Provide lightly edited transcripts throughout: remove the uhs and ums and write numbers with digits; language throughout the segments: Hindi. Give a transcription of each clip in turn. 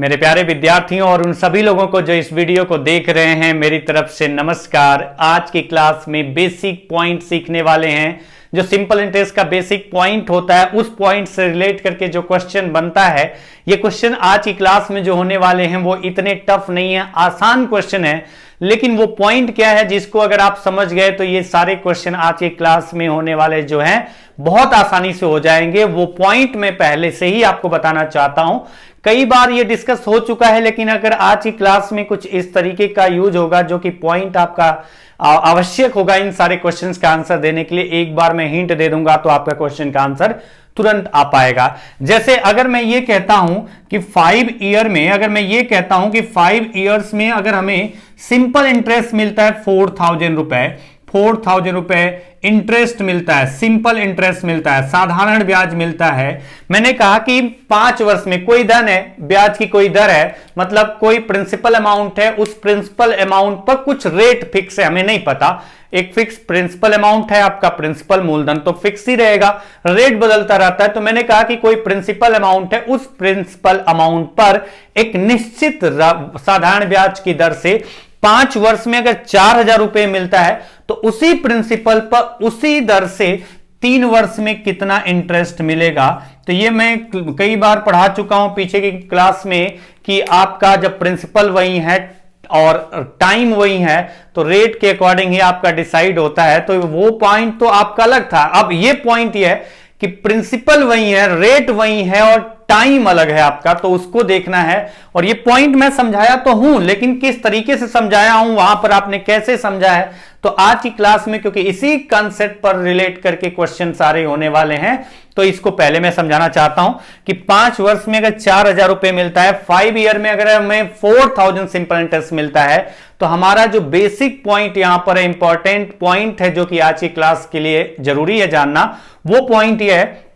मेरे प्यारे विद्यार्थियों और उन सभी लोगों को जो इस वीडियो को देख रहे हैं, मेरी तरफ से नमस्कार। आज की क्लास में बेसिक पॉइंट सीखने वाले हैं। जो सिंपल इंटरेस्ट का बेसिक पॉइंट होता है, उस पॉइंट से रिलेट करके जो क्वेश्चन बनता है, ये क्वेश्चन आज की क्लास में जो होने वाले हैं वो इतने टफ नहीं है, आसान क्वेश्चन है। लेकिन वो पॉइंट क्या है जिसको अगर आप समझ गए तो ये सारे क्वेश्चन आज की क्लास में होने वाले जो हैं बहुत आसानी से हो जाएंगे। वो पॉइंट मैं पहले से ही आपको बताना चाहता हूं। कई बार ये डिस्कस हो चुका है, लेकिन अगर आज की क्लास में कुछ इस तरीके का यूज होगा जो कि पॉइंट आपका आवश्यक होगा इन सारे क्वेश्चंस का आंसर देने के लिए, एक बार मैं हिंट दे दूंगा तो आपका क्वेश्चन का आंसर तुरंत आ पाएगा। जैसे अगर मैं ये कहता हूं कि 5 ईयर में, अगर मैं ये कहता हूं कि 5 ईयर्स में अगर हमें सिंपल इंटरेस्ट मिलता है 4,000 रुपए, 4,000 रुपए इंटरेस्ट मिलता है, सिंपल इंटरेस्ट मिलता है, साधारण ब्याज मिलता है। मैंने कहा कि 5 वर्ष में कोई धन है, ब्याज की कोई दर है, मतलब कोई प्रिंसिपल अमाउंट है, उस प्रिंसिपल अमाउंट पर कुछ रेट फिक्स है, हमें नहीं पता। एक फिक्स प्रिंसिपल अमाउंट है, आपका प्रिंसिपल मूलधन तो फिक्स ही रहेगा, रेट बदलता रहता है। तो मैंने कहा कि कोई प्रिंसिपल अमाउंट है, उस प्रिंसिपल अमाउंट पर एक निश्चित साधारण ब्याज की दर से 5 वर्ष में अगर 4,000 रुपए मिलता है तो उसी प्रिंसिपल पर उसी दर से 3 वर्ष में कितना इंटरेस्ट मिलेगा। तो ये मैं कई बार पढ़ा चुका हूं पीछे की क्लास में कि आपका जब प्रिंसिपल वही है और टाइम वही है तो रेट के अकॉर्डिंग ही आपका डिसाइड होता है। तो वो पॉइंट तो आपका अलग था। अब ये पॉइंट ये है कि प्रिंसिपल वही है, रेट वही है और टाइम अलग है आपका, तो उसको देखना है। और ये पॉइंट मैं समझाया तो हूं, लेकिन किस तरीके से समझाया हूं, वहां पर आपने कैसे समझा है, तो आज की क्लास में क्योंकि इसी कंसेप्ट पर रिलेट करके क्वेश्चन सारे होने वाले हैं, तो इसको पहले मैं समझाना चाहता हूं कि 5 वर्ष में अगर 4,000 रुपए मिलता है, 5 ईयर में अगर हमें 4,000 सिंपल इंटरेस्ट मिलता है, तो हमारा जो बेसिक पॉइंट यहां पर इंपॉर्टेंट पॉइंट है जो कि आज की क्लास के लिए जरूरी है जानना, वो पॉइंट यह है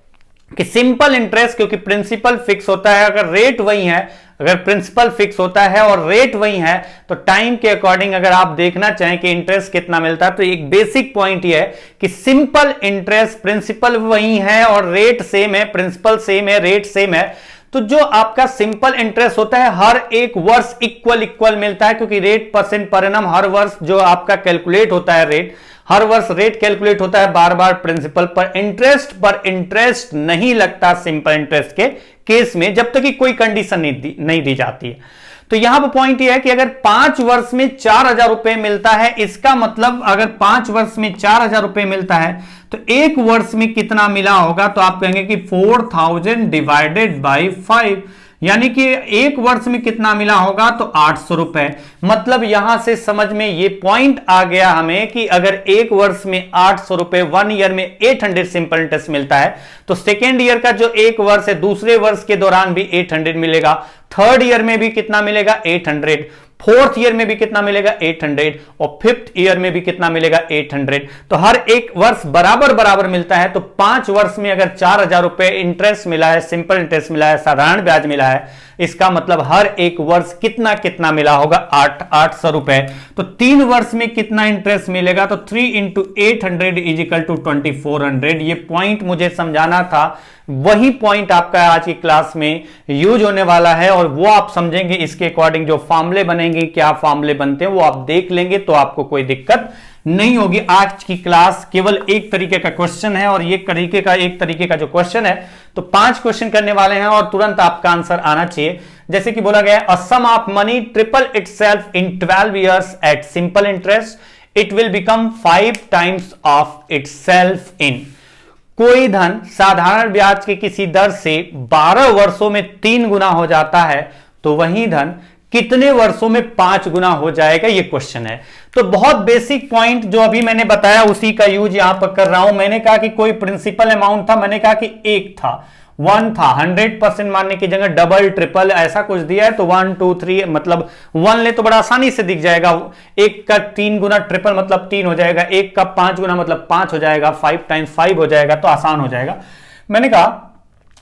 कि सिंपल इंटरेस्ट, क्योंकि प्रिंसिपल फिक्स होता है, अगर रेट वही है, अगर प्रिंसिपल फिक्स होता है और रेट वही है, तो टाइम के अकॉर्डिंग अगर आप देखना चाहें कि इंटरेस्ट कितना मिलता है, तो एक बेसिक पॉइंट यह है कि सिंपल इंटरेस्ट, प्रिंसिपल वही है और रेट सेम है, प्रिंसिपल सेम है, रेट सेम है, तो जो आपका सिंपल इंटरेस्ट होता है हर एक वर्ष इक्वल मिलता है, क्योंकि रेट परसेंट पर एनम हर वर्ष जो आपका कैलकुलेट होता है, रेट हर वर्ष रेट कैलकुलेट होता है, बार बार प्रिंसिपल पर इंटरेस्ट नहीं लगता सिंपल इंटरेस्ट के केस में, जब तक कि कोई कंडीशन नहीं दी जाती है। तो यहां पर पॉइंट यह है कि अगर 5 वर्ष में 4,000 रुपए मिलता है, इसका मतलब अगर 5 वर्ष में 4,000 रुपए मिलता है तो एक वर्ष में कितना मिला होगा, तो आप कहेंगे कि 4,000 डिवाइडेड बाई 5, यानी कि एक वर्ष में कितना मिला होगा, तो 800 रुपए। मतलब यहां से समझ में ये पॉइंट आ गया हमें कि अगर एक वर्ष में 800 रुपए, 1 ईयर में 800 सिंपल इंटरेस्ट मिलता है, तो सेकेंड ईयर का जो एक वर्ष है, दूसरे वर्ष के दौरान भी 800 मिलेगा, थर्ड ईयर में भी कितना मिलेगा, 800, फोर्थ ईयर में भी कितना मिलेगा, 800, और फिफ्थ ईयर में भी कितना मिलेगा, 800। तो हर एक वर्ष बराबर मिलता है। तो 5 वर्ष में अगर 4,000 रुपए इंटरेस्ट मिला है, सिंपल इंटरेस्ट मिला है, साधारण ब्याज मिला है, इसका मतलब हर एक वर्ष कितना मिला होगा, 800 रुपए। तो 3 वर्ष में कितना इंटरेस्ट मिलेगा, तो 3 × 800 = 2400। ये पॉइंट मुझे समझाना था, वही पॉइंट आपका आज की क्लास में यूज होने वाला है, और वो आप समझेंगे। इसके अकॉर्डिंग जो फॉर्मूले बनेंगे, क्या फॉर्मूले बनते हैं, वो आप देख लेंगे तो आपको कोई दिक्कत नहीं होगी। आज की क्लास केवल एक तरीके का क्वेश्चन है, और एक तरीके का जो क्वेश्चन है, तो 5 क्वेश्चन करने वाले हैं और तुरंत आपका आंसर आना चाहिए। जैसे कि बोला गया, a sum of money triple itself in 12 years at simple interest, it will become 5 times of itself in. कोई धन साधारण ब्याज के किसी दर से 12 वर्षों में 3 गुना हो जाता है, तो वही धन कितने वर्षों में 5 गुना हो जाएगा, ये क्वेश्चन है। तो बहुत बेसिक पॉइंट जो अभी मैंने बताया उसी का यूज यहां पर कर रहा हूं। मैंने कहा कि कोई प्रिंसिपल अमाउंट था, मैंने कहा कि 1 था, 1 था, 100% मानने की जगह डबल ट्रिपल ऐसा कुछ दिया है, तो 1 2 3 मतलब 1 ले तो बड़ा आसानी से दिख जाएगा। 1 का 3 गुना ट्रिपल मतलब 3 हो जाएगा, 1 का 5 गुना मतलब 5 हो जाएगा, 5 × 5 हो जाएगा, तो आसान हो जाएगा। मैंने कहा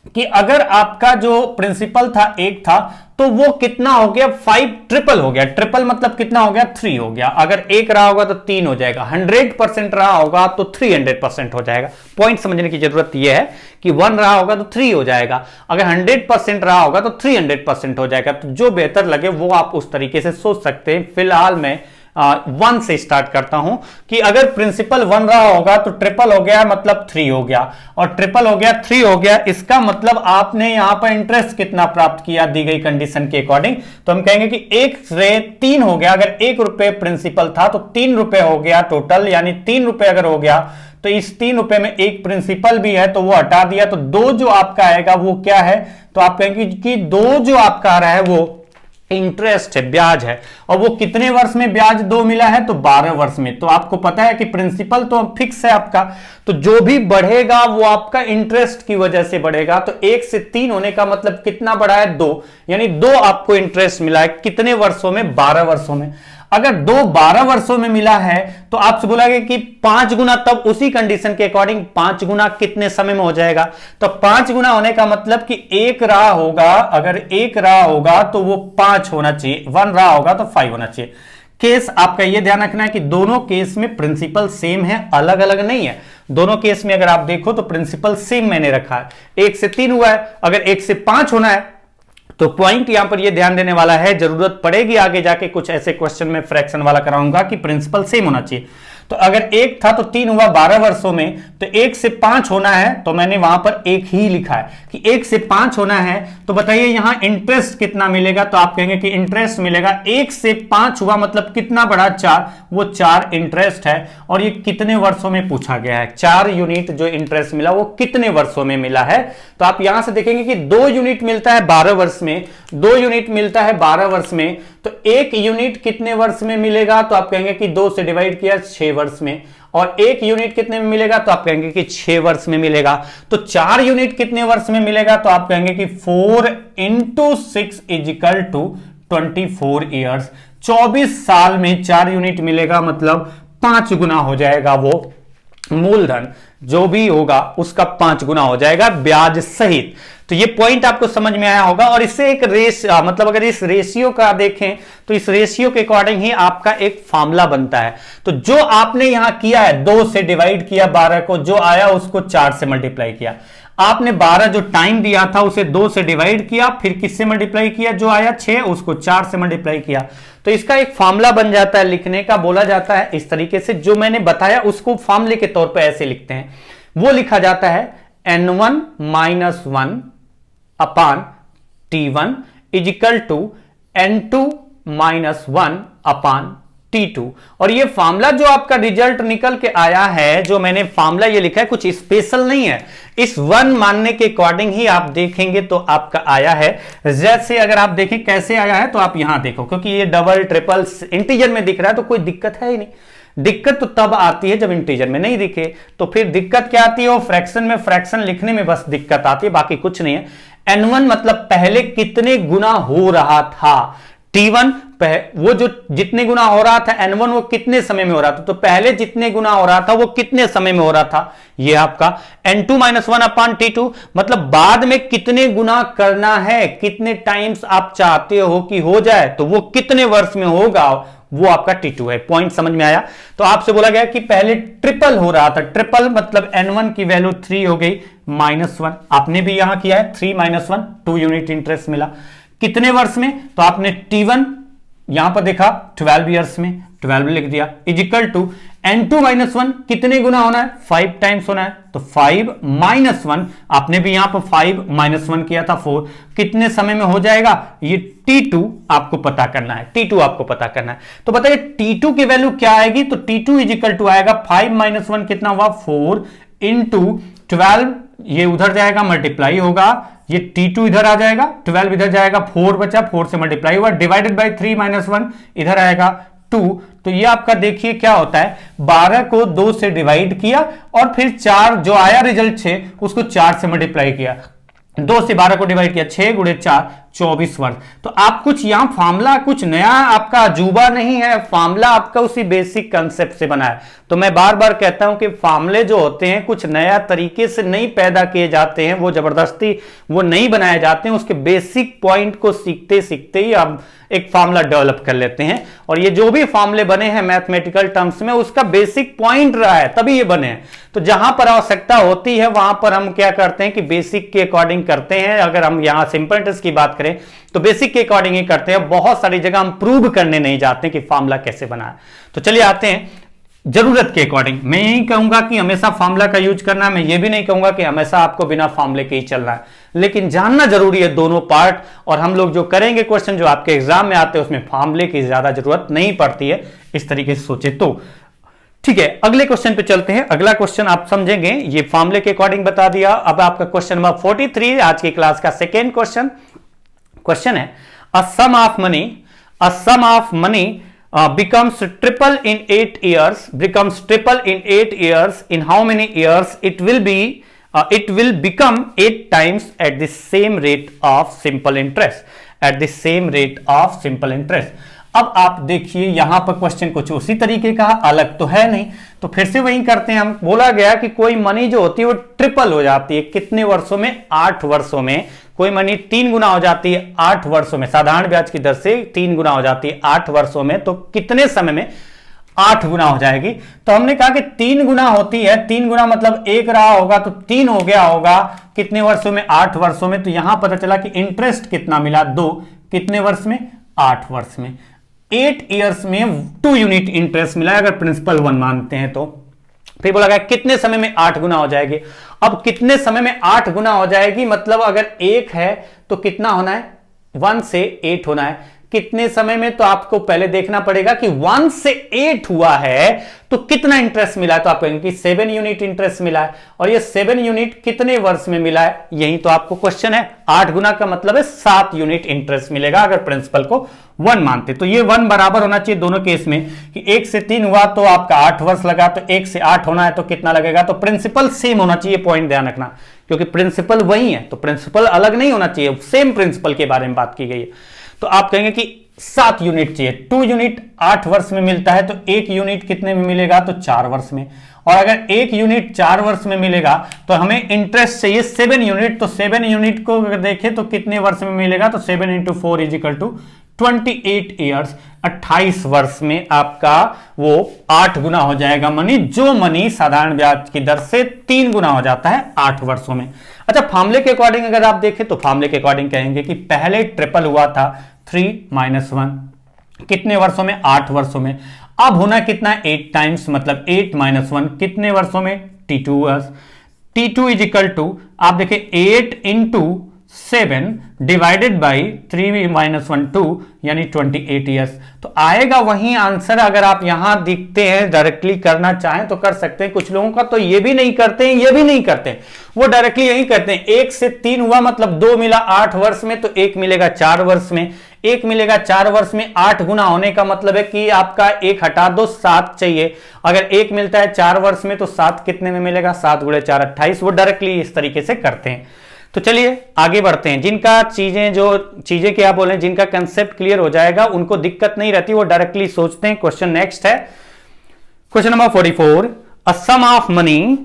कि अगर आपका जो प्रिंसिपल था 1 था तो वो कितना हो गया 5 ट्रिपल हो गया। ट्रिपल मतलब कितना हो गया 3 हो गया। अगर 1 रहा होगा तो 3 हो जाएगा। 100% रहा होगा तो 300% हो जाएगा। पॉइंट समझने की जरूरत यह है कि 1 रहा होगा तो 3 हो जाएगा, अगर 100% रहा होगा तो 300% हो जाएगा। तो जो बेहतर लगे वो आप उस तरीके से सोच सकते हैं। फिलहाल मैं 1 से स्टार्ट करता हूं कि अगर प्रिंसिपल 1 रहा होगा तो ट्रिपल हो गया मतलब 3 हो गया, और ट्रिपल हो गया 3 हो गया। इसका मतलब आपने यहां पर इंटरेस्ट कितना प्राप्त किया दी गई कंडीशन के अकॉर्डिंग, तो हम कहेंगे कि 1 से 3 हो गया। अगर 1 रुपए प्रिंसिपल था तो 3 रुपए हो गया टोटल, यानी 3 रुपए अगर हो गया तो इस 3 रुपए में एक प्रिंसिपल भी है तो वो हटा दिया, तो 2 जो आपका आएगा वो क्या है, तो आप कहेंगे कि 2 जो आपका आ रहा है वो इंटरेस्ट है, ब्याज है। और वो कितने वर्ष में ब्याज 2 मिला है, तो 12 वर्ष में। तो आपको पता है कि प्रिंसिपल तो फिक्स है आपका, तो जो भी बढ़ेगा वो आपका इंटरेस्ट की वजह से बढ़ेगा। तो 1 से 3 होने का मतलब कितना बढ़ा है 2, यानी 2 आपको इंटरेस्ट मिला है। कितने वर्षों में, 12 वर्षों में। अगर 2 12 वर्षों में मिला है तो आपसे बोला गया कि 5 गुना, तब उसी कंडीशन के अकॉर्डिंग 5 गुना कितने समय में हो जाएगा, तो 5 गुना होने का मतलब कि 1 रहा होगा, अगर 1 रहा होगा तो वो 5 होना चाहिए, 1 रहा होगा तो 5 होना चाहिए। केस आपका यह ध्यान रखना है कि दोनों केस में प्रिंसिपल सेम है, अलग अलग नहीं है। दोनों केस में अगर आप देखो तो प्रिंसिपल सेम मैंने रखा है। 1 से 3 हुआ है, अगर 1 से 5 होना है तो पॉइंट यहां पर ये ध्यान देने वाला है, जरूरत पड़ेगी आगे जाके कुछ ऐसे क्वेश्चन में फ्रैक्शन वाला कराऊंगा कि प्रिंसिपल सेम होना चाहिए। तो अगर 1 था तो 3 हुआ 12 वर्षों में, तो 1 से 5 होना है, तो मैंने वहां पर 1 ही लिखा है कि 1 से 5 होना है। तो बताइए यहां इंटरेस्ट कितना मिलेगा, तो आप कहेंगे कि इंटरेस्ट मिलेगा 1 से 5 हुआ मतलब कितना बढ़ा 4, वो 4 इंटरेस्ट है। और ये कितने वर्षों में पूछा गया है, 4 यूनिट जो इंटरेस्ट मिला वो कितने वर्षों में मिला है। तो आप यहां से देखेंगे कि 2 यूनिट मिलता है 12 वर्ष में, 2 यूनिट मिलता है 12 वर्ष में, तो 1 यूनिट कितने वर्ष में मिलेगा, तो आप कहेंगे कि 2 से डिवाइड किया 6 वर्ष में। और 1 यूनिट कितने में मिलेगा, तो आप कहेंगे कि 6 वर्ष में मिलेगा। तो 4 यूनिट कितने वर्ष में मिलेगा, तो आप कहेंगे कि 4 × 6 = 24 ईयर्स। 24 साल में 4 यूनिट मिलेगा, मतलब 5 गुना हो जाएगा वो मूलधन जो भी होगा उसका 5 गुना हो जाएगा ब्याज सहित। तो ये पॉइंट आपको समझ में आया होगा। और इससे एक मतलब अगर इस रेशियो का देखें तो इस रेशियो के अकॉर्डिंग ही आपका एक फॉर्मूला बनता है। तो जो आपने यहां किया है 2 से डिवाइड किया 12 को, जो आया उसको 4 से मल्टीप्लाई किया। आपने 12 जो टाइम दिया था उसे 2 से डिवाइड किया, फिर किससे मल्टीप्लाई किया, जो आया 6 उसको 4 से मल्टीप्लाई किया। तो इसका एक फॉर्मूला बन जाता है, लिखने का बोला जाता है इस तरीके से। जो मैंने बताया उसको फॉर्मूले के तौर पे ऐसे लिखते हैं, वो लिखा जाता है n1 - 1 अपान t1 = n2 - 1 अपान T2। और ये फार्मूला जो आपका रिजल्ट निकल के आया है, जो मैंने फार्मूला ये लिखा है, कुछ स्पेशल नहीं है। इस 1 मानने के अकॉर्डिंग ही आप देखेंगे तो आपका आया है। जैसे अगर आप देखें कैसे आया है, तो आप यहां देखो, क्योंकि ये डबल ट्रिपल इंटीजर में दिख रहा है तो कोई दिक्कत है ही नहीं। दिक्कत तो तब आती है जब इंटीजर में नहीं दिखे, तो फिर दिक्कत क्या आती है, वो फ्रैक्शन में फ्रैक्शन लिखने में बस दिक्कत आती है, बाकी कुछ नहीं है। n1 मतलब पहले कितने गुना हो रहा था, T1 वो जो जितने गुना हो रहा था, n1 वो कितने समय में हो रहा था, तो पहले जितने गुना हो रहा था वो कितने समय में हो रहा था, ये आपका n2 - 1 अपान T2 मतलब बाद में कितने गुना करना है, कितने टाइम्स आप चाहते हो कि हो जाए, तो वो कितने वर्ष में होगा, वो आपका T2 है। पॉइंट समझ में आया। तो आपसे बोला गया कि पहले ट्रिपल हो रहा था, ट्रिपल मतलब n1 की वैल्यू 3 हो गई -1, आपने भी यहां किया है 3 - 1 2 यूनिट इंटरेस्ट मिला। कितने वर्ष में, तो आपने T1 यहां पर देखा 12 ईयर्स में, 12 लिख दिया, = n2 - 1 कितने गुना होना है, 5 टाइम्स होना है, तो 5 - 1 आपने भी यहां पर 5 - 1 किया था 4, कितने समय में हो जाएगा, ये T2 आपको पता करना है, T2 आपको पता करना है। तो बताइए T2 की वैल्यू क्या आएगी, तो T2 = आएगा 5 - 1 कितना हुआ 4 × 12, ये उधर जाएगा मल्टीप्लाई होगा, ये T2 इधर आ जाएगा, 12 इधर जाएगा, 4 बचा, 4 से मल्टीप्लाई हुआ, डिवाइडेड बाय 3 - 1 इधर आएगा 2। तो ये आपका देखिए क्या होता है, 12 को 2 से डिवाइड किया और फिर 4 जो आया रिजल्ट 6 उसको 4 से मल्टीप्लाई किया, 2 से 12 को डिवाइड किया, 6 × 4 24 वर्ष। तो आप कुछ यहां फॉर्मूला कुछ नया आपका अजूबा नहीं है, फॉर्मूला आपका उसी बेसिक कंसेप्ट से बना है। तो मैं बार बार कहता हूं कि फॉर्मूले जो होते हैं कुछ नया तरीके से नहीं पैदा किए जाते हैं, वो जबरदस्ती वो नहीं बनाए जाते हैं, उसके बेसिक पॉइंट को सीखते सीखते ही आप एक फॉर्मूला डेवलप कर लेते हैं। और ये जो भी फॉर्मूले बने हैं मैथमेटिकल टर्म्स में उसका बेसिक पॉइंट रहा है तभी ये बने हैं। तो जहां पर आवश्यकता होती है वहां पर हम क्या करते हैं कि बेसिक के अकॉर्डिंग करते हैं। अगर हम यहां सिंपल इंटरेस्ट की बात करें तो बेसिक के अकॉर्डिंग ही करते हैं, बहुत सारी जगह हम प्रूव करने नहीं जाते कि फॉर्मूला कैसे बना है। तो चलिए आते हैं जरूरत के अकॉर्डिंग। मैं यही कहूंगा कि हमेशा फॉर्मूला का यूज करना है, मैं ये भी नहीं कहूंगा कि हमेशा आपको बिना फॉर्मूले के ही चलना है, लेकिन जानना जरूरी है दोनों पार्ट। और हम लोग जो करेंगे क्वेश्चन जो आपके एग्जाम में आते हैं उसमें फॉर्मूले की ज्यादा जरूरत नहीं पड़ती है, इस तरीके से सोचे तो ठीक है। अगले क्वेश्चन पे चलते हैं। अगला क्वेश्चन आप समझेंगे, ये फॉर्मूले के अकॉर्डिंग बता दिया। अब आपका क्वेश्चन नंबर 43 आज की क्लास का सेकेंड क्वेश्चन है a sum of money becomes triple in 8 years, in how many years it will become 8 times at the same rate of simple interest। अब आप देखिए यहां पर क्वेश्चन कुछ उसी तरीके का, अलग तो है नहीं, तो फिर से वही करते हैं हम। बोला गया कि कोई मनी जो होती है वो ट्रिपल हो जाती है कितने वर्षों में, 8 वर्षों में। कोई मनी 3 गुना हो जाती है 8 वर्षों में, साधारण ब्याज की दर से 3 गुना हो जाती है 8 वर्षों में, तो कितने समय में 8 गुना हो जाएगी। तो हमने कहा कि 3 गुना होती है, 3 गुना मतलब 1 रहा होगा तो 3 हो गया होगा कितने वर्षों में, 8 वर्षों में। तो यहां पता चला कि इंटरेस्ट कितना मिला, 2, कितने वर्ष में, 8 वर्ष में। 8 ईयर्स में 2 यूनिट इंटरेस्ट मिला अगर प्रिंसिपल 1 मानते हैं तो। फिर बोला गया कितने समय में 8 गुना हो जाएगी। अब कितने समय में 8 गुना हो जाएगी मतलब अगर 1 है तो कितना होना है, 1 से 8 होना है। कितने समय में, तो आपको पहले देखना पड़ेगा कि 1 से 8 हुआ है तो कितना इंटरेस्ट मिला है। तो आप कहेंगे कि 7 यूनिट इंटरेस्ट मिला है, और ये 7 यूनिट कितने वर्ष में मिला है, यही तो आपको क्वेश्चन है। 8 गुना का मतलब है 7 यूनिट इंटरेस्ट मिलेगा अगर प्रिंसिपल को 1 मानते। तो ये 1 बराबर होना चाहिए दोनों केस में, कि 1 से 3 हुआ तो आपका 8 वर्ष लगा, तो 1 से 8 होना है तो कितना लगेगा। तो प्रिंसिपल सेम होना चाहिए, पॉइंट ध्यान रखना, क्योंकि प्रिंसिपल वही है तो प्रिंसिपल अलग नहीं होना चाहिए, सेम प्रिंसिपल के बारे में बात की गई है। तो आप कहेंगे कि 7 यूनिट चाहिए, 2 यूनिट 8 वर्ष में मिलता है तो 1 यूनिट कितने में मिलेगा, तो 4 वर्ष में। और अगर 1 यूनिट 4 वर्ष में मिलेगा तो हमें इंटरेस्ट चाहिए 7 यूनिट, तो 7 यूनिट को अगर देखें तो कितने वर्ष में मिलेगा, तो 7 × 4 = 28 ईयर्स, 28 वर्ष में आपका वो 8 गुना हो जाएगा मनी, जो मनी साधारण ब्याज की दर से 3 गुना हो जाता है 8 वर्षों में। अच्छा, फॉर्मूले के अकॉर्डिंग अगर आप देखें तो फॉर्मूले के अकॉर्डिंग कहेंगे कि पहले ट्रिपल हुआ था 3 - 1, कितने वर्षों में, 8 वर्षों में। अब होना कितना, 8 टाइम्स, मतलब 8 - 1 कितने वर्षों में, T2 वर्ष। T2 = आप देखें 8 × 7 डिवाइडेड बाई 3 - 1 2 यानी 28 ईयर्स। तो आएगा वही आंसर। अगर आप यहां दिखते हैं डायरेक्टली करना चाहें तो कर सकते हैं। कुछ लोगों का तो ये भी नहीं करते हैं, ये भी नहीं करते हैं, वो डायरेक्टली यही करते हैं। 1 से 3 हुआ मतलब 2 मिला 8 वर्ष में, तो 1 मिलेगा 4 वर्ष में। 1 मिलेगा 4 वर्ष में, 8 गुना होने का मतलब है कि आपका 1 हटा दो, 7 चाहिए। अगर 1 मिलता है 4 वर्ष में तो 7 कितने में मिलेगा, 7 × 4 = 28। वो डायरेक्टली इस तरीके से करते हैं। तो चलिए आगे बढ़ते हैं। जिनका चीजें क्या बोले, जिनका कंसेप्ट क्लियर हो जाएगा उनको दिक्कत नहीं रहती, वो डायरेक्टली सोचते हैं। क्वेश्चन नेक्स्ट है, question number 44। A sum of money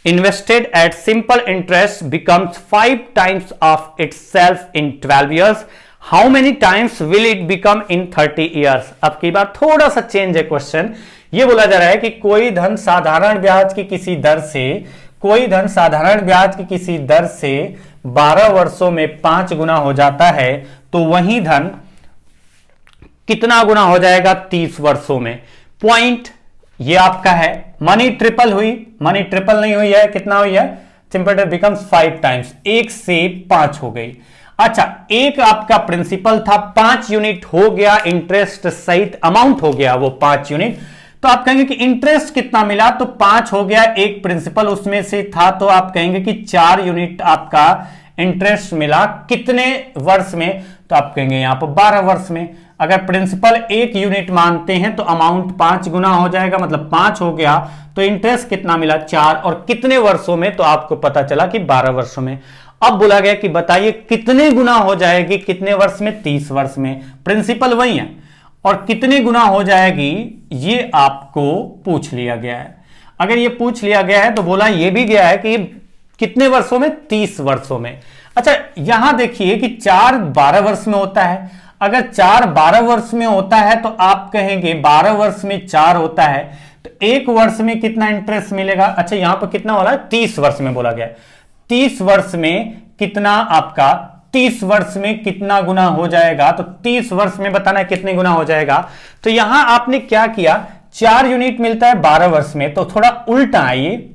invested at simple interest becomes 5 times of itself in 12 years. How many times will it become in 30 years? अब की बार थोड़ा सा चेंज है क्वेश्चन। ये बोला जा रहा है कि कोई धन साधारण ब्याज की किसी दर से 12 वर्षों में 5 गुना हो जाता है, तो वही धन कितना गुना हो जाएगा 30 वर्षों में। पॉइंट ये आपका है। मनी ट्रिपल हुई, मनी ट्रिपल नहीं हुई है, कितना हुई है, सिंपल बिकम्स 5 टाइम्स, 1 से 5 हो गई। अच्छा, एक आपका प्रिंसिपल था, 5 यूनिट हो गया, इंटरेस्ट सहित अमाउंट हो गया वो 5 यूनिट। तो आप कहेंगे कि इंटरेस्ट कितना मिला, तो 5 हो गया, एक प्रिंसिपल उसमें से था, तो आप कहेंगे कि 4 यूनिट आपका इंटरेस्ट मिला कितने वर्ष में, तो आप कहेंगे यहां पर 12 वर्ष में। अगर प्रिंसिपल 1 यूनिट मानते हैं तो अमाउंट 5 गुना हो जाएगा, मतलब 5 हो गया, तो इंटरेस्ट कितना मिला 4, और कितने वर्षों में, तो आपको पता चला कि 12 वर्षों में। अब बोला गया कि बताइए कितने गुना हो जाएगी कितने वर्ष में, 30 वर्ष में। प्रिंसिपल वही है और कितने गुना हो जाएगी ये आपको पूछ लिया गया है। अगर ये पूछ लिया गया है तो बोला ये भी गया है कि कितने वर्षों में, 30 वर्षों में। अच्छा यहां देखिए कि 4 12 वर्ष में होता है। अगर 4 12 वर्ष में होता है तो आप कहेंगे 12 वर्ष में 4 होता है तो 1 वर्ष में कितना इंटरेस्ट मिलेगा। अच्छा यहां पर कितना हो रहा है, 30 वर्ष में बोला गया। 30 वर्ष में कितना आपका, 30 वर्ष में कितना गुना हो जाएगा, तो 30 वर्ष में बताना है कितने गुना हो जाएगा। तो यहां आपने क्या किया, 4 यूनिट मिलता है 12 वर्ष में, तो थोड़ा उल्टा आइए।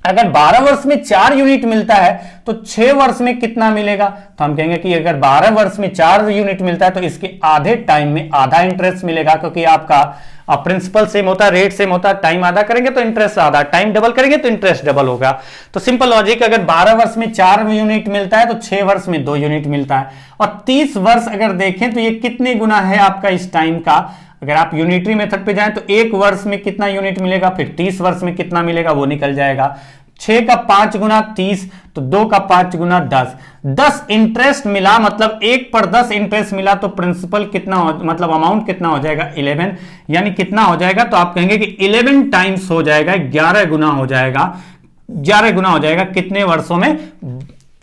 अगर 12 वर्ष में 4 यूनिट मिलता है तो 6 वर्ष में कितना मिलेगा, तो हम कहेंगे कि अगर 12 वर्ष में 4 यूनिट मिलता है तो इसके आधे टाइम में आधा इंटरेस्ट मिलेगा, क्योंकि आपका प्रिंसिपल सेम होता है, रेट सेम होता है। टाइम आधा करेंगे तो इंटरेस्ट आधा, टाइम डबल करेंगे तो इंटरेस्ट डबल होगा। तो सिंपल लॉजिक, अगर 12 वर्ष में 4 यूनिट मिलता है तो 6 वर्ष में 2 यूनिट मिलता है। और 30 वर्ष अगर देखें तो ये कितने गुना है आपका इस टाइम का। अगर आप यूनिटरी मेथड पे जाएं तो 1 वर्ष में कितना यूनिट मिलेगा, फिर 30 वर्ष में कितना मिलेगा वो निकल जाएगा। 6 का 5 गुना 30, तो 2 का 5 गुना 10। 10 इंटरेस्ट मिला, मतलब 1 पर 10 इंटरेस्ट मिला, तो प्रिंसिपल कितना हो, मतलब अमाउंट कितना हो जाएगा, 11। यानी कितना हो जाएगा, तो आप कहेंगे कि 11 टाइम्स हो जाएगा, 11 गुना हो जाएगा। 11 गुना हो जाएगा कितने वर्षों में,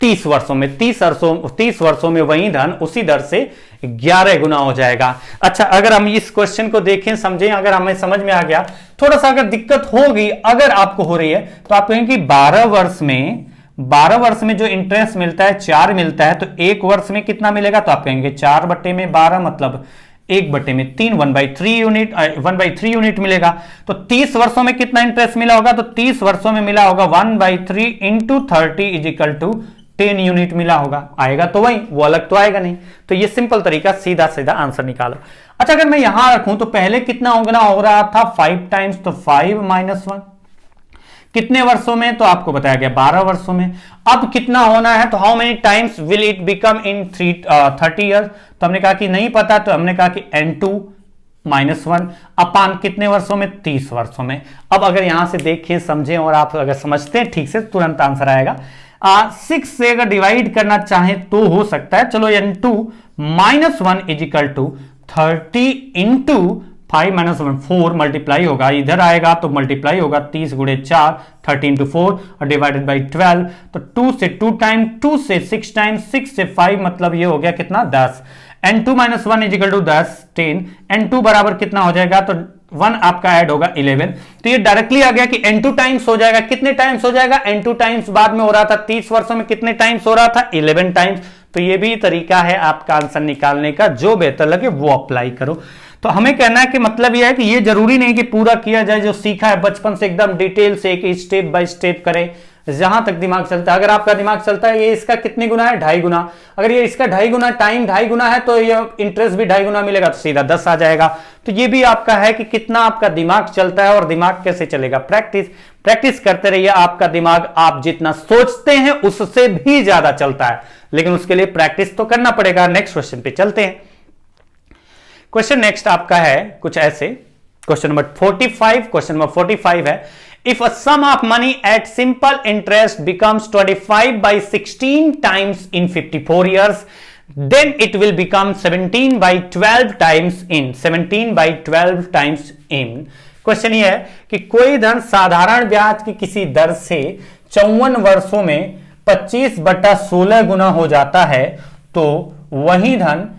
30 वर्षों में। 30 वर्षों में वही धन उसी दर से 11 गुना हो जाएगा। अच्छा अगर हम इस क्वेश्चन को देखें, समझें, अगर हमें समझ में आ गया, थोड़ा सा अगर दिक्कत होगी, अगर आपको हो रही है, तो आप कहेंगे कि 12 वर्ष में जो इंटरेस्ट मिलता है 4 मिलता है, तो 1 वर्ष में कितना मिलेगा, तो आप कहेंगे 4/12 मतलब 1/3 1/3 यूनिट मिलेगा। तो 30 वर्षों में कितना इंटरेस्ट मिला होगा, तो 30 वर्षों में मिला होगा 1/3 into 30 is equal to 10 unit मिला होगा। आएगा तो वही, वो अलग तो आएगा नहीं। तो ये सिंपल तरीका, सीधा सीधा आंसर निकालो। अच्छा अगर मैं यहां रखूं तो पहले कितना गुना हो रहा था, 5 टाइम्स, तो 5 - 1 कितने वर्षों में, तो आपको बताया गया 12 वर्षों में। अब कितना होना है, तो how many times will it become in 30 years, तो हमने कहा कि नहीं पता, तो हमने कहा कि n2 - 1 अपान कितने वर्षों में, 30 वर्षों में। अब अगर यहां से देखें, समझें और आप अगर समझते हैं ठीक से, तुरंत आंसर आएगा। 6 से अगर डिवाइड करना चाहें तो हो सकता है, चलो n2 - 1 is equal to 30 into 5 - 1 4 multiply होगा, इधर आएगा तो मल्टीप्लाई होगा, 30 गुणे 4 30 इंटू 4 और डिवाइडेड बाई 12, तो 2 से 2 टाइम, 2 से 6 टाइम, 6 से 5, मतलब ये हो गया कितना, 10। n2 - 1 is equal to 10 10, n2 बराबर कितना हो जाएगा, तो 1 आपका ऐड होगा 11। तो ये डायरेक्टली आ गया कि n2 टाइम्स हो जाएगा। कितने टाइम्स हो जाएगा, n2 टाइम्स बाद में हो रहा था, 30 वर्षों में कितने टाइम्स हो रहा था, 11 टाइम्स। तो ये भी तरीका है आपका आंसर निकालने का, जो बेहतर लगे वो अप्लाई करो। तो हमें कहना है कि मतलब यह है कि ये जरूरी नहीं कि पूरा किया जाए, जो सीखा है बचपन से एकदम डिटेल से एक स्टेप बाय स्टेप करें, जहां तक दिमाग चलता है। अगर आपका दिमाग चलता है ये इसका कितने गुना है, 2.5 गुना, अगर ये इसका 2.5 गुना, टाइम 2.5 गुना है, तो ये इंटरेस्ट भी 2.5 गुना मिलेगा, तो सीधा 10 आ जाएगा। तो ये भी आपका है कि कितना आपका दिमाग चलता है, और दिमाग कैसे चलेगा, प्रैक्टिस करते रहिए। आपका दिमाग आप जितना सोचते हैं उससे भी ज्यादा चलता है, लेकिन उसके लिए प्रैक्टिस तो करना पड़ेगा। नेक्स्ट क्वेश्चन पे चलते हैं। क्वेश्चन नेक्स्ट आपका है कुछ ऐसे, क्वेश्चन नंबर 45। क्वेश्चन नंबर 45 है, if a sum of money at simple interest becomes 25/16 times in 54 years, then it will become 17/12 times in 17/12 times in. Question ये है कि कोई धन साधारण ब्याज की किसी दर से 54 वर्षों में 25/16 गुना हो जाता है, तो वही धन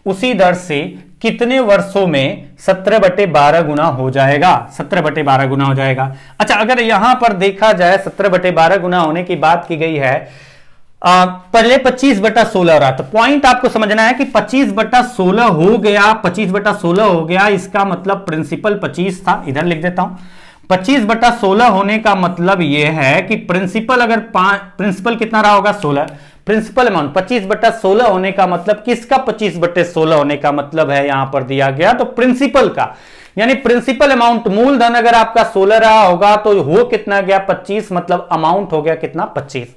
उसी दर से कितने वर्षों में 17/12 गुना हो जाएगा, 17/12 गुना हो जाएगा। अच्छा अगर यहां पर देखा जाए 17/12 गुना होने की बात की गई है, पहले 25/16 हो रहा, तो पॉइंट आपको समझना है कि 25/16 हो गया, 25/16 हो गया, इसका मतलब प्रिंसिपल 25 था, इधर लिख देता हूं। 25/16 होने का मतलब यह है कि प्रिंसिपल अगर प्रिंसिपल कितना रहा होगा, 16, प्रिंसिपल अमाउंट 25/16 होने का मतलब किसका, 25/16 होने का मतलब है यहां पर दिया गया तो प्रिंसिपल का, यानी प्रिंसिपल अमाउंट, मूलधन अगर आपका 16 रहा होगा तो हो कितना गया, 25, मतलब अमाउंट हो गया कितना, 25।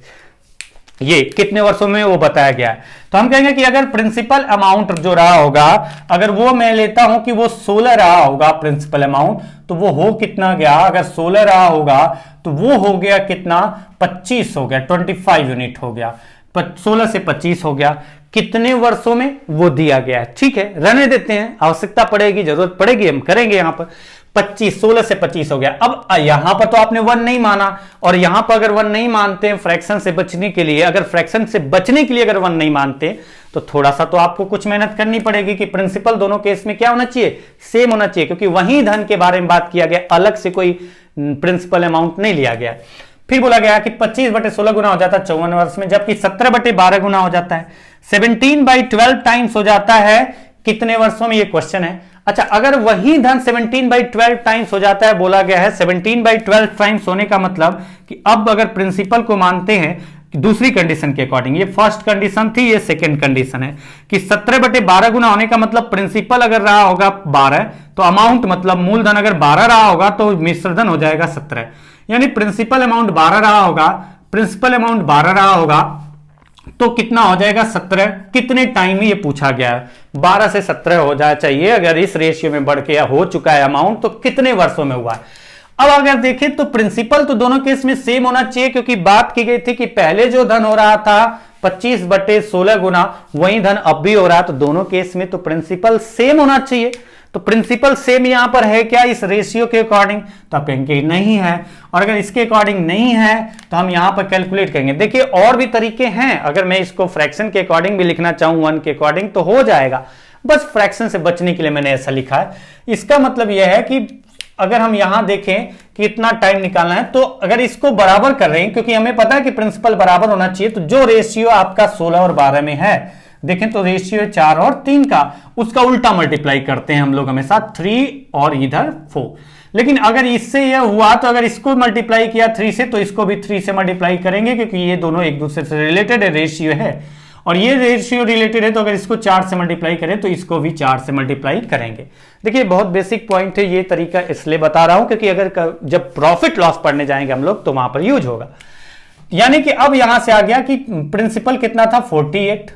ये कितने वर्षों में वो बताया गया है। तो हम कहेंगे कि अगर प्रिंसिपल अमाउंट जो रहा होगा, अगर वो मैं लेता हूं कि वो 16 रहा होगा प्रिंसिपल अमाउंट, तो वो हो कितना गया, अगर 16 रहा होगा तो वो हो गया कितना, 25 हो गया, 25 यूनिट हो गया। 16 से 25 हो गया, कितने वर्षों में वो दिया गया है। ठीक है, रहने देते हैं, आवश्यकता पड़ेगी, जरूरत पड़ेगी, हम करेंगे। यहां पर 25, 16 से 25 हो गया। अब यहां पर तो आपने 1 नहीं माना, और यहां पर अगर 1 नहीं मानते हैं फ्रैक्शन से बचने के लिए, अगर फ्रैक्शन से बचने के लिए अगर 1 नहीं मानते तो थोड़ा सा तो आपको कुछ मेहनत करनी पड़ेगी कि प्रिंसिपल दोनों केस में क्या होना चाहिए, सेम होना चाहिए, क्योंकि वही धन के बारे में बात किया गया, अलग से कोई प्रिंसिपल अमाउंट नहीं लिया गया। फिर बोला गया कि 25/16 गुना हो जाता है 54 वर्ष में, जबकि 17/12 गुना हो जाता है 17/12 टाइम्स हो जाता है कितने वर्षों में, ये क्वेश्चन है। अच्छा, अगर वही धन 17/12 टाइम्स हो जाता है, बोला गया है 17/12 टाइम्स होने का मतलब कि अब अगर प्रिंसिपल को मानते हैं दूसरी कंडीशन के अकॉर्डिंग, ये फर्स्ट कंडीशन थी, ये सेकंड कंडीशन है कि 17/12 गुना होने का मतलब प्रिंसिपल अगर रहा होगा 12, तो अमाउंट मतलब मूलधन अगर 12 रहा होगा तो मिश्रधन हो जाएगा 17, यानी प्रिंसिपल अमाउंट 12 रहा होगा, प्रिंसिपल अमाउंट 12 रहा होगा तो कितना हो जाएगा 17। कितने टाइम में ये पूछा गया है, 12 से 17 हो जाना चाहिए। अगर इस रेशियो में बढ़ के हो चुका है अमाउंट तो कितने वर्षों में हुआ है। अब अगर देखें तो प्रिंसिपल तो दोनों केस में सेम होना चाहिए, क्योंकि बात की गई थी कि पहले जो धन हो रहा था 25/16 गुना, वही धन अब भी हो रहा है, तो दोनों केस में तो प्रिंसिपल सेम होना चाहिए। तो प्रिंसिपल सेम यहां पर है क्या इस रेशियो के अकॉर्डिंग, तो आप कहेंगे नहीं है, और अगर इसके अकॉर्डिंग नहीं है तो हम यहां पर कैलकुलेट करेंगे। देखिए और भी तरीके हैं, अगर मैं इसको फ्रैक्शन के अकॉर्डिंग भी लिखना चाहूं 1 के अकॉर्डिंग तो हो जाएगा, बस फ्रैक्शन से बचने के लिए मैंने ऐसा लिखा है। इसका मतलब यह है कि अगर हम यहां देखें कि इतना टाइम निकालना है, तो अगर इसको बराबर कर रहे हैं, क्योंकि हमें पता है कि प्रिंसिपल बराबर होना चाहिए, तो जो रेशियो आपका 16 और 12 में है, देखें तो रेशियो 4 और 3 का, उसका उल्टा मल्टीप्लाई करते हैं हम लोग हमेशा, 3 और इधर 4। लेकिन अगर इससे यह हुआ तो अगर इसको मल्टीप्लाई किया 3 से तो इसको भी 3 से मल्टीप्लाई करेंगे, क्योंकि ये दोनों एक दूसरे से रिलेटेड है, रेशियो है, और ये रेशियो रिलेटेड है, तो अगर इसको 4 से मल्टीप्लाई करें तो इसको भी 4 से मल्टीप्लाई करेंगे। देखिए बहुत बेसिक पॉइंट है, ये तरीका इसलिए बता रहा हूं क्योंकि अगर जब प्रॉफिट लॉस पढ़ने जाएंगे हम लोग तो वहां पर यूज होगा। यानी कि अब यहां से आ गया कि प्रिंसिपल कितना था 48,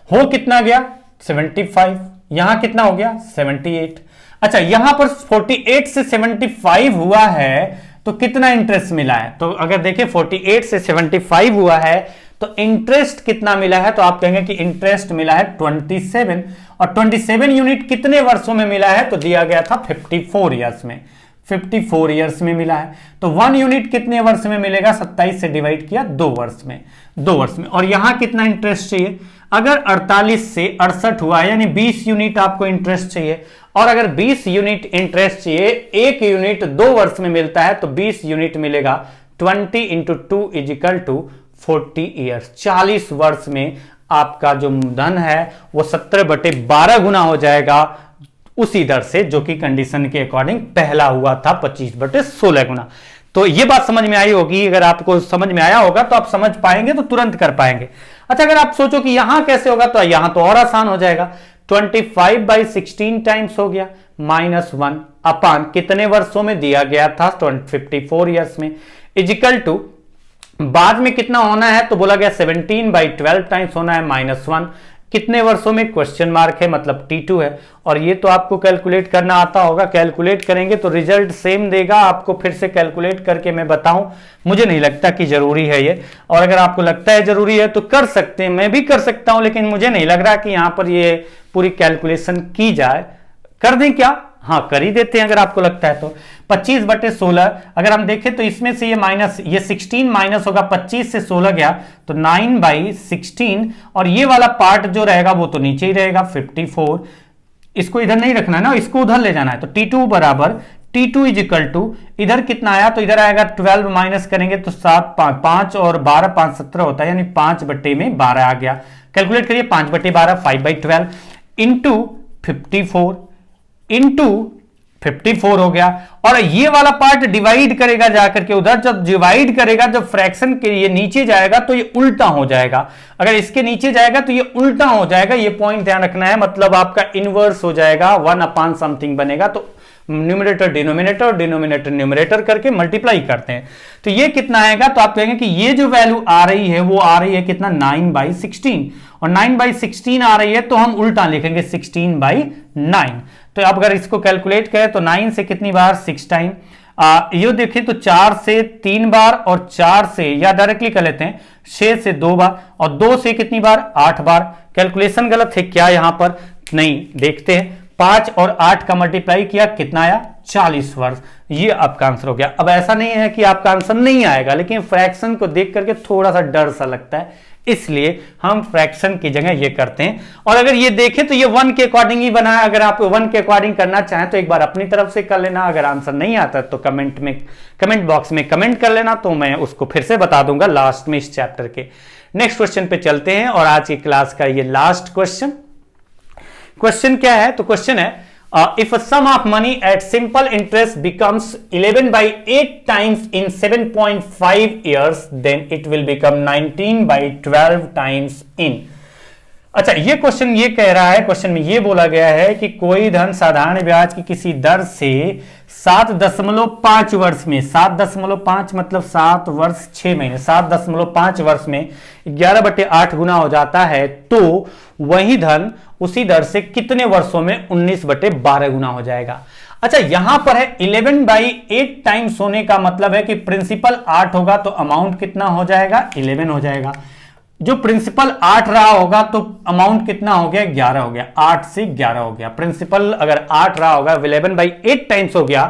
हो कितना गया 75, यहां कितना हो गया 78। अच्छा, यहां पर 48 से 75 हुआ है तो कितना इंटरेस्ट मिला है, तो अगर देखें 48 से 75 हुआ है तो इंटरेस्ट कितना मिला है, तो आप कहेंगे कि इंटरेस्ट मिला है 27, और 27 यूनिट कितने वर्षों में मिला है, तो दिया गया था 54 ईयर्स में, 54 ईयर्स में मिला है। तो 1 यूनिट कितने वर्ष में मिलेगा, 27 से डिवाइड किया 2 वर्ष में, 2 वर्ष में। और यहां कितना इंटरेस्ट चाहिए, अगर 48 से 68 हुआ यानी 20 यूनिट आपको इंटरेस्ट चाहिए, और अगर 20 यूनिट इंटरेस्ट चाहिए, 1 यूनिट 2 वर्ष में मिलता है तो 20 यूनिट मिलेगा, 20 × 2 = 40 ईयर्स, 40 वर्ष में आपका जो धन है वो 17/12 गुना हो जाएगा, उसी दर से जो कि कंडीशन के अकॉर्डिंग पहला हुआ था 25/16 गुना। तो ये बात समझ में आई होगी, अगर आपको समझ में आया होगा तो आप समझ पाएंगे तो तुरंत कर पाएंगे। अच्छा, अगर आप सोचो कि यहां कैसे होगा तो यहां तो और आसान हो जाएगा, 25/16 टाइम्स हो गया, -1 अपान कितने वर्षों में दिया गया था 54 ईयर्स में, इजिकल टू बाद में कितना होना है, तो बोला गया 17/12 टाइम्स होना है, -1 कितने वर्षों में, क्वेश्चन मार्क है मतलब T2 है। और ये तो आपको कैलकुलेट करना आता होगा, कैलकुलेट करेंगे तो रिजल्ट सेम देगा। आपको फिर से कैलकुलेट करके मैं बताऊं, मुझे नहीं लगता कि जरूरी है ये, और अगर आपको लगता है जरूरी है तो कर सकते हैं, मैं भी कर सकता हूं, लेकिन मुझे नहीं लग रहा कि यहां पर ये पूरी कैलकुलेशन की जाए। कर दें क्या, हाँ कर ही देते हैं अगर आपको लगता है तो। 25/16 अगर हम देखें तो इसमें से ये 16 माइनस होगा, 25 से 16 गया तो 9/16, और ये वाला पार्ट जो रहेगा वो तो नीचे ही रहेगा 54, इसको इधर नहीं रखना है ना, इसको उधर ले जाना है। तो T2 बराबर T2 = इधर कितना आया, तो इधर आएगा 12 माइनस करेंगे तो 7 5 और 12 5 17 होता है, यानी 5/12 आ गया। कैलकुलेट करिए, 5/12 5/12 इंटू 54 इंटू 54 हो गया, और ये वाला पार्ट डिवाइड करेगा जाकर के उधर, जब डिवाइड करेगा, जब फ्रैक्शन के लिए न्नीचे जाएगा तो ये उल्टा हो जाएगा, अगर इसके नीचे जाएगा तो ये उल्टा हो जाएगा, ये पॉइंट ध्यान रखना है, मतलब आपका इनवर्स हो जाएगा, 1 समथिंग बनेगा। तो न्यूमरेटर डिनोमिनेटर और डिनोमिनेटर न्यूमरेटर करके मल्टीप्लाई करते हैं, तो ये कितना आएगा, तो आप कहेंगे कि ये जो वैल्यू आ रही है वो आ रही है कितना 9/16, और 9/16 आ रही है तो हम उल्टा लिखेंगे 16/9। तो अब अगर इसको कैलकुलेट करें तो 9 से कितनी बार 6 टाइम, ये देखें तो 4 से 3 बार और 4 से, या डायरेक्टली कर लेते हैं 6 से 2 बार और 2 से कितनी बार, 8 बार। कैलकुलेशन गलत है क्या यहां पर, नहीं, देखते हैं 5 और 8 का मल्टीप्लाई किया, कितना आया, 40 वर्ष। ये आपका आंसर हो गया। अब ऐसा नहीं है कि आपका आंसर नहीं आएगा, लेकिन फ्रैक्शन को देख करके थोड़ा सा डर सा लगता है, इसलिए हम फ्रैक्शन की जगह ये करते हैं। और अगर ये देखें तो ये 1 के अकॉर्डिंग ही बना है। अगर आप 1 के अकॉर्डिंग करना चाहें तो एक बार अपनी तरफ से कर लेना। अगर आंसर नहीं आता तो कमेंट बॉक्स में कमेंट कर लेना, तो मैं उसको फिर से बता दूंगा लास्ट में इस चैप्टर के। नेक्स्ट क्वेश्चन पे चलते हैं और आज की क्लास का ये लास्ट क्वेश्चन क्या है, तो क्वेश्चन है if a sum of money at simple interest becomes 11/8 times in 7.5 years, then it will become 19/12 times in। अच्छा, ये क्वेश्चन ये कह रहा है, क्वेश्चन में ये बोला गया है कि कोई धन साधारण ब्याज की किसी दर से 7.5 वर्ष में, 7.5 मतलब 7 वर्ष 6 महीने, 7.5 वर्ष में 11/8 गुना हो जाता है, तो वही धन उसी दर से कितने वर्षों में 19/12 गुना हो जाएगा। अच्छा, यहां पर है 11/8 टाइम्स होने का मतलब है कि प्रिंसिपल 8 होगा तो अमाउंट कितना हो जाएगा, 11 हो जाएगा। जो प्रिंसिपल 8 रहा होगा तो अमाउंट कितना हो गया, 11 हो गया। 8 से 11 हो गया। प्रिंसिपल अगर 8 रहा होगा, 11/8 टाइम्स हो गया।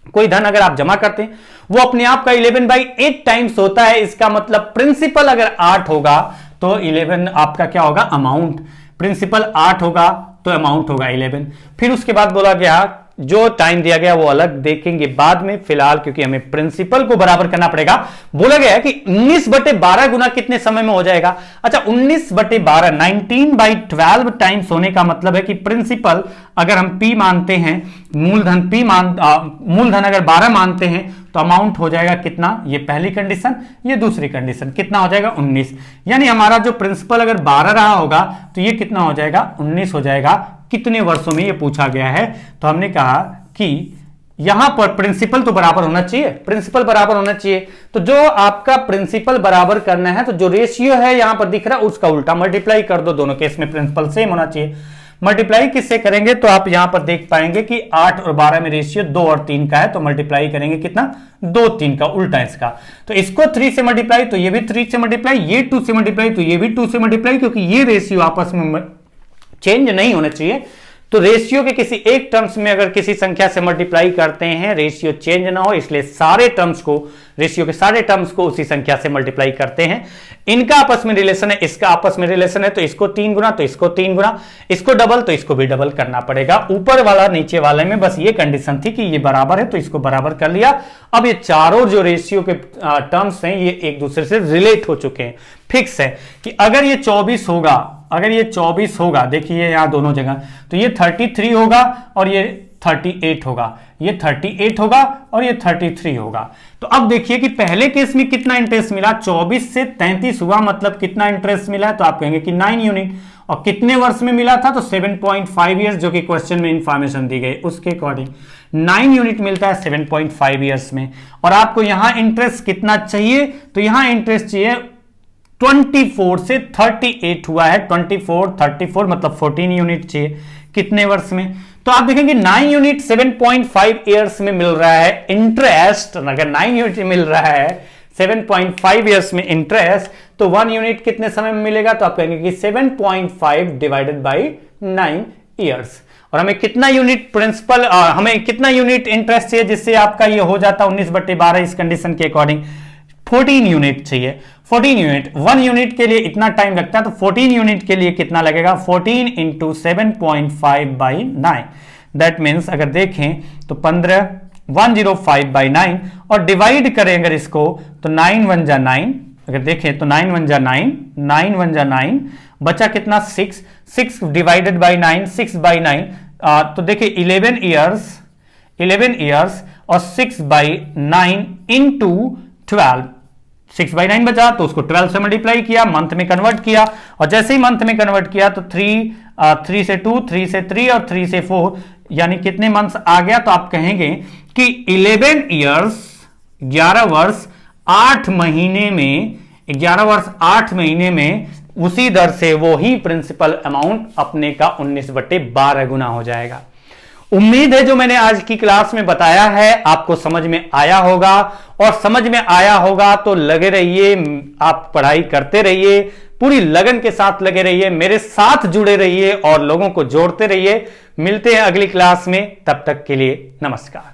कोई धन अगर आप जमा करते हैं वो अपने आप का 11/8 टाइम्स होता है। इसका मतलब प्रिंसिपल अगर 8 होगा तो 11 आपका क्या होगा, अमाउंट। प्रिंसिपल 8 होगा तो अमाउंट होगा 11। फिर उसके बाद बोला गया, जो टाइम दिया गया वो अलग देखेंगे बाद में, फिलहाल क्योंकि हमें प्रिंसिपल को बराबर करना पड़ेगा। बोला गया है कि 19/12 गुना कितने समय में हो जाएगा। अच्छा, 19/12 19/12 टाइम्स होने का मतलब है कि प्रिंसिपल अगर हम P मानते हैं, मूलधन अगर 12 मानते हैं तो अमाउंट हो जाएगा कितना, ये पहली कंडीशन। ये दूसरी कंडीशन कितना हो जाएगा, 19। यानी हमारा जो प्रिंसिपल अगर 12 रहा होगा तो ये कितना हो जाएगा, 19 हो जाएगा। कितने वर्षों में ये पूछा गया है, तो हमने कहा कि यहां पर प्रिंसिपल तो बराबर होना चाहिए, प्रिंसिपल बराबर होना चाहिए। तो जो आपका प्रिंसिपल बराबर करना है तो जो रेशियो है यहां पर दिख रहा है उसका उल्टा मल्टीप्लाई कर दो। दोनों केस में प्रिंसिपल सेम होना चाहिए। मल्टीप्लाई किससे करेंगे तो आप यहां पर देख पाएंगे कि 8 और 12 में रेशियो 2 और 3 का है, तो मल्टीप्लाई करेंगे कितना, 2 3 का, उल्टा इसका। तो इसको 3 से मल्टीप्लाई तो ये भी 3 से मल्टीप्लाई, ये 2 से मल्टीप्लाई तो ये भी 2 से मल्टीप्लाई, क्योंकि ये रेशियो आपस में चेंज नहीं होना चाहिए। तो रेशियो के किसी एक टर्म्स में अगर किसी संख्या से मल्टीप्लाई करते हैं, रेशियो चेंज ना हो, इसलिए सारे टर्म्स को, रेशियो के सारे टर्म्स को उसी संख्या से मल्टीप्लाई करते हैं। इनका आपस में रिलेशन है, इसका आपस में रिलेशन है, तो इसको 3 गुना तो इसको 3 गुना, इसको डबल तो इसको भी डबल करना पड़ेगा। ऊपर वाला नीचे वाले में बस ये कंडीशन थी कि ये बराबर है तो इसको बराबर कर लिया। अब ये चारों जो रेशियो के टर्म्स हैं ये एक दूसरे से रिलेट हो चुके हैं, फिक्स है कि अगर ये 24 होगा, अगर ये 24 होगा, देखिए यहां दोनों जगह, तो ये 33 होगा और ये 38 होगा, ये 38 होगा और ये 33 होगा। तो अब देखिए कि पहले केस में कितना इंटरेस्ट मिला, 24 से 33 हुआ, मतलब कितना इंटरेस्ट मिला है, तो आप कहेंगे कि 9 यूनिट। और कितने वर्ष में मिला था, तो 7.5 ईयर्स, जो कि क्वेश्चन में इंफॉर्मेशन दी गई उसके अकॉर्डिंग 9 यूनिट मिलता है 7.5 ईयर्स में। और आपको यहां इंटरेस्ट कितना चाहिए, तो यहां इंटरेस्ट चाहिए 24 से 38 हुआ है, 34 मतलब 14 यूनिट चाहिए कितने वर्ष में। तो आप देखेंगे 9 यूनिट 7.5 ईयर्स में मिल रहा है इंटरेस्ट। अगर 9 यूनिट मिल रहा है 7.5 ईयर्स में इंटरेस्ट, तो 1 यूनिट कितने समय में मिलेगा, तो आप कहेंगे कि 7.5 डिवाइडेड बाई 9 ईयर्स। और हमें कितना यूनिट प्रिंसिपल, हमें कितना यूनिट इंटरेस्ट चाहिए जिससे आपका ये हो जाता 19/12 इस कंडीशन के अकॉर्डिंग, 14 यूनिट चाहिए। 14 यूनिट, 1 यूनिट के लिए इतना टाइम लगता है, तो 14 यूनिट के लिए कितना लगेगा, 14 इंटू 7.5/9। दैट मीन्स अगर देखें तो 105/9 और डिवाइड करें अगर इसको तो 9 1 जा 9, अगर देखें तो 9 1 जा 9, 9 1 जा 9, बचा कितना 6 डिवाइडेड बाई 9, 6/9। तो देखिए 11 ईयर्स और 6/9 इंटू 12, 6/9 बचा तो उसको 12 से मल्टीप्लाई किया, मंथ में कन्वर्ट किया, और जैसे ही मंथ में कन्वर्ट किया तो 3 से 2, 3 से 3 और 3 से 4, यानी कितने मंथ्स आ गया, तो आप कहेंगे कि 11 ईयर्स 11 वर्ष 8 महीने में, 11 वर्ष 8 महीने में उसी दर से वो ही प्रिंसिपल अमाउंट अपने का 19/12 गुना हो जाएगा। उम्मीद है जो मैंने आज की क्लास में बताया है आपको समझ में आया होगा, और समझ में आया होगा तो लगे रहिए, आप पढ़ाई करते रहिए, पूरी लगन के साथ लगे रहिए, मेरे साथ जुड़े रहिए और लोगों को जोड़ते रहिए। मिलते हैं अगली क्लास में, तब तक के लिए नमस्कार।